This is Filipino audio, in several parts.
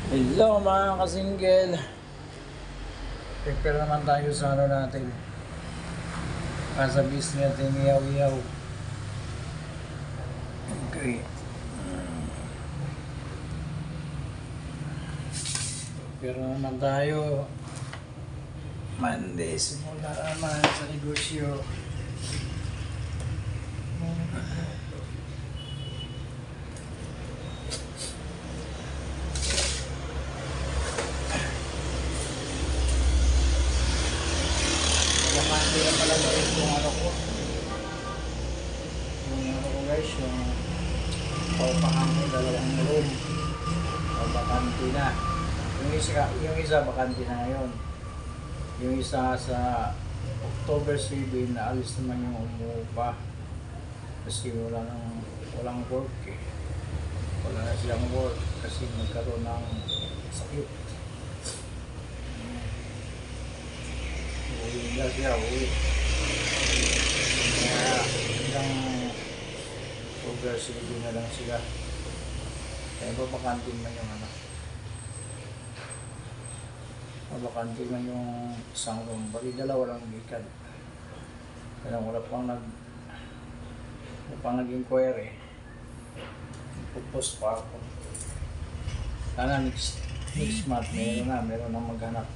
Hello mga kasinggel. Prepare naman tayo sa ano natin. Sa bis natin iyaw-iyaw. Okay. Prepare naman tayo. Monday, simula naman sa negosyo. Monday na pala guys yung ano ko. Yung ano ko guys, yung paupahangin, dalawang room. Bakante na. Yung isa bakante na ngayon. Yung isa sa October 7 na alis naman yung umupa. Kasi walang work eh. Wala na silang work kasi nagkaroon ng sakit. Uwi na siya, uwi. Kaya hanggang October 7 na lang sila. Kaya babakantin man yung anak. Babakantin man yung isang room. Bali dalawa lang gikan. Kaya wala pang nag-inquire. Pupost pa ako. Sana next month meron na maghanap.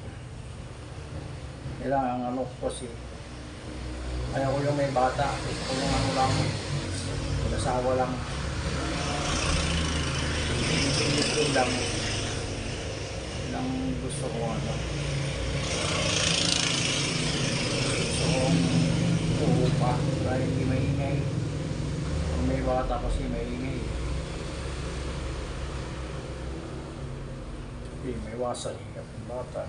Kailangan ano kasi ayaw ko yung may bata. Gusto ko yung ano lang, mag-asawa lang. Ito lang gusto ko ano. Gusto kong uupa dahil hindi maingay. Kung may bata kasi maingay. Hindi may wasan yung bata.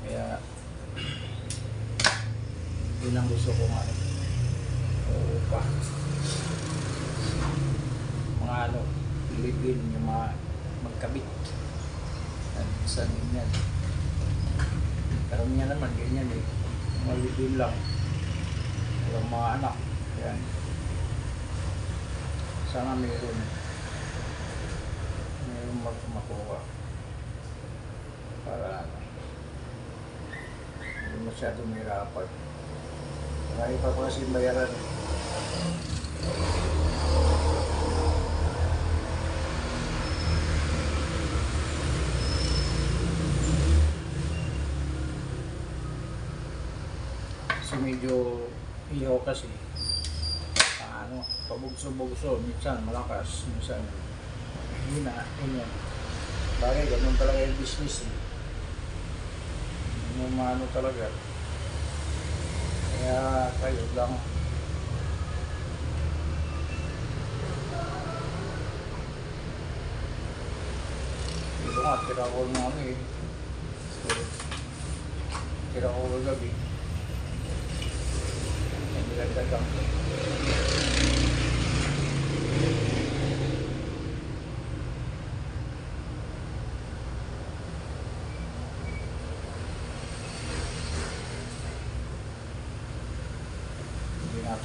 Kaya yun ang gusto ko nga uupa. Mga ano, live-in, yung mga magkabit. Saan yan? Karamihan naman ganyan eh. Mga live-in lang. Walang mga anak. Yan. Sana mayroon makuha. Para hindi masyadong mahirapan. Marami pa kasi bayaran. So medyo ihaw kasi. Pabugso-bugso. Minsan malakas. Minsan hina. Ganyan. Bagay, ganun talaga yung business eh. Yung ano talaga. Kaya kayo lang. Ito nga, tira ko ng ano eh. Tira ko ng gabi. Hindi lang dagang.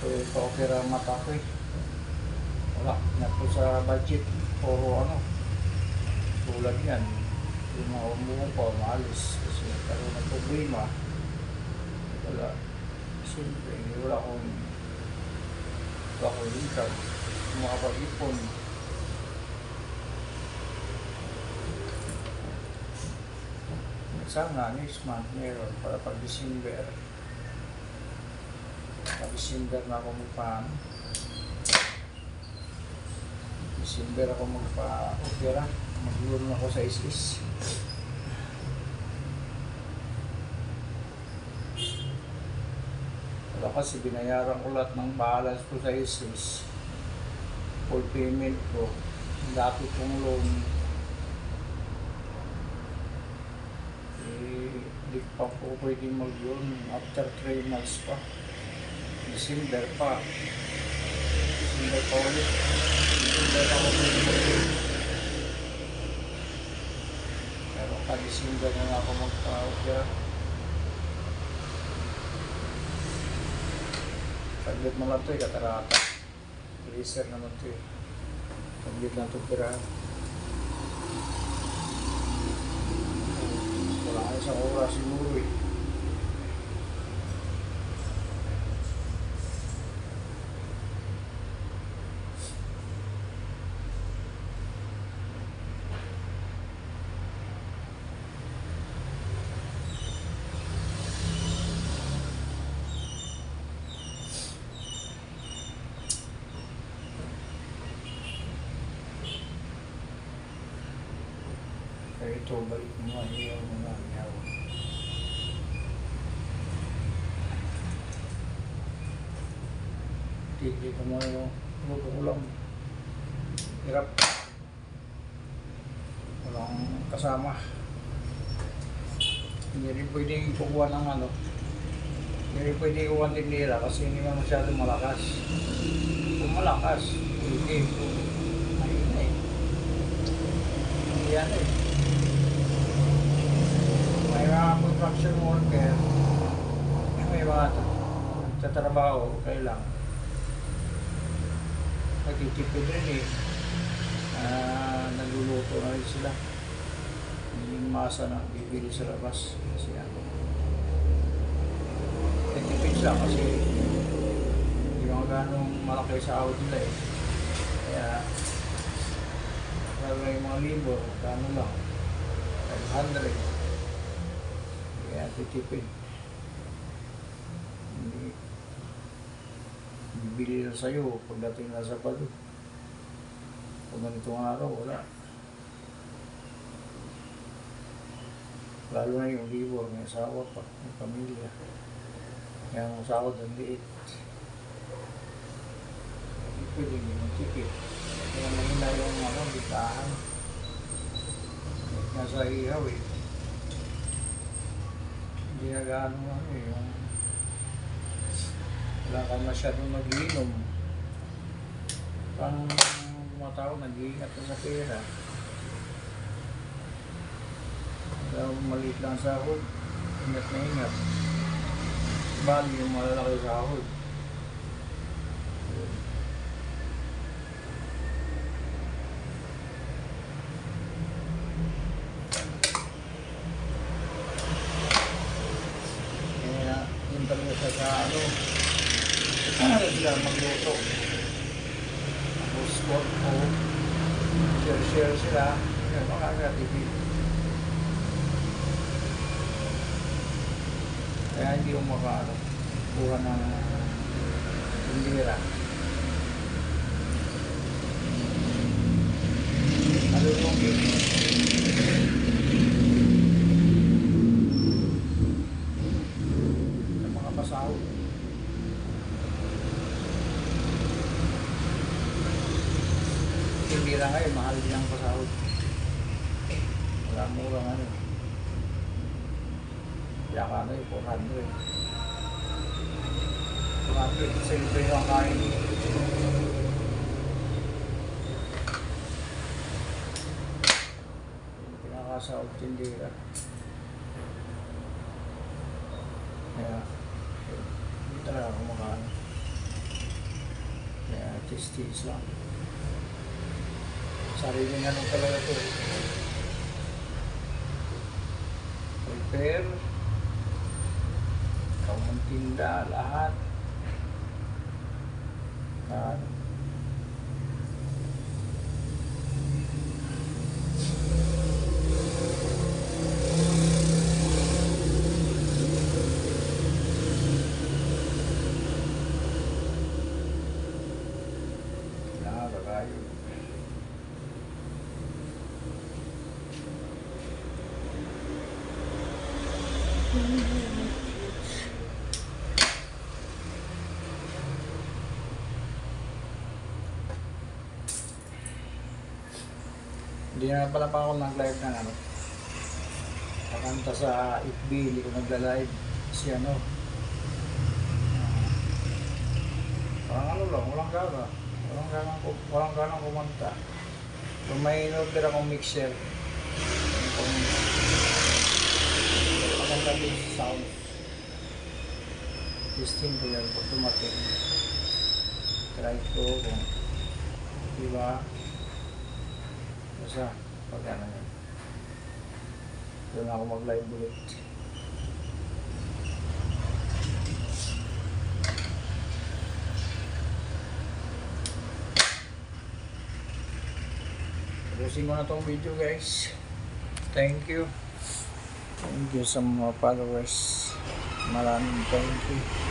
Ito pa-opera mata ko eh. Wala, na po sa budget. Puro ano, tulad yan. Yung mga umuupa, maalis. Kasi nagkaroon ng problema. Wala. Siyempre, wala akong income. Makapag-ipon. Sana next month meron para pag-December. December na ako December ako magpa-opera. Mag-loan ako sa ISIS. Wala kasi binayaran ko lahat ng balance ko sa ISIS. Full payment ko. Dati kong loan. Di pa po pwede mag-loan after 3 months pa. December pa ulit. December pa ulit. Pero ka-December na ako magpa-opera. Saglit mo lang ito eh, katarata. Laser naman ito eh. Saglit lang ito operahan. Wala kayo sa oras siguro eh. Kaya ito, balik mo nga, iyaw mo nga, iyaw. Dito mo yung ulam. Hirap. Walang kasama. Hindi rin pwedeng kukuha ng ano. Hindi rin pwedeng kukuha ng tindera kasi hindi man masyadong malakas. Kung malakas, pwede. Ayun na eh. Hindi yan eh. May mga construction worker, may mga tatrabaho, kailang nagtitipid rin eh. Nagluluto na rin sila. Yung masa na bibili sa labas. Kasi ano, nagtipid sila kasi hindi mga ganong malaki sa out nila eh. Kaya lalo yung mga libo, gano'n lang, 500. Kaya titipid. Hindi bibili na sa'yo pagdating na sa Sabado. Kung ganitong araw, wala. Lalo na yung libo, may asawa pa, may pamilya. Kaya ang sahod ang liit. Hindi pwede yung tipid. Kaya mahina yung bitahan. Nasa ihaw eh. Hindi na gaano yung wala ka masyadong mag-iinom. Parang mga tao nag-iingat na sa pera. Kaya maliit lang sahod, ingat na ingat. Bali yung malalaki sahod. Talaga siya sa ano sila magluto tapos sport o share sila yun makakatipid kaya hindi mo makakuha ng tindera malulungin pasahod. Hindi lang ngayon, mahal din ang pasahod. Wala mura nga yun. Yaka na yun, 400. 400, silipin yung kain. Pinakasahod tindera. Kaya hindi talaga kumakain. Kaya tis-tis lang. Sarili nga nung talaga ito. Prepare. Kamuntinda, lahat. Hindi na pala pa ako nag-live ng ano. Pakanta sa FB, hindi ko nagla-live. Kasi ano, parang ano lang, walang ganang kumanta. Kung may in-order akong mixer, kung pakanta din sa sound, testing ko yan pag dumating. Try ko kung diba basta pag ano yan. Doon ako mag-live ulit. Tapusin ko na tong video guys. Thank you. Thank you sa mga followers. Maraming thank you.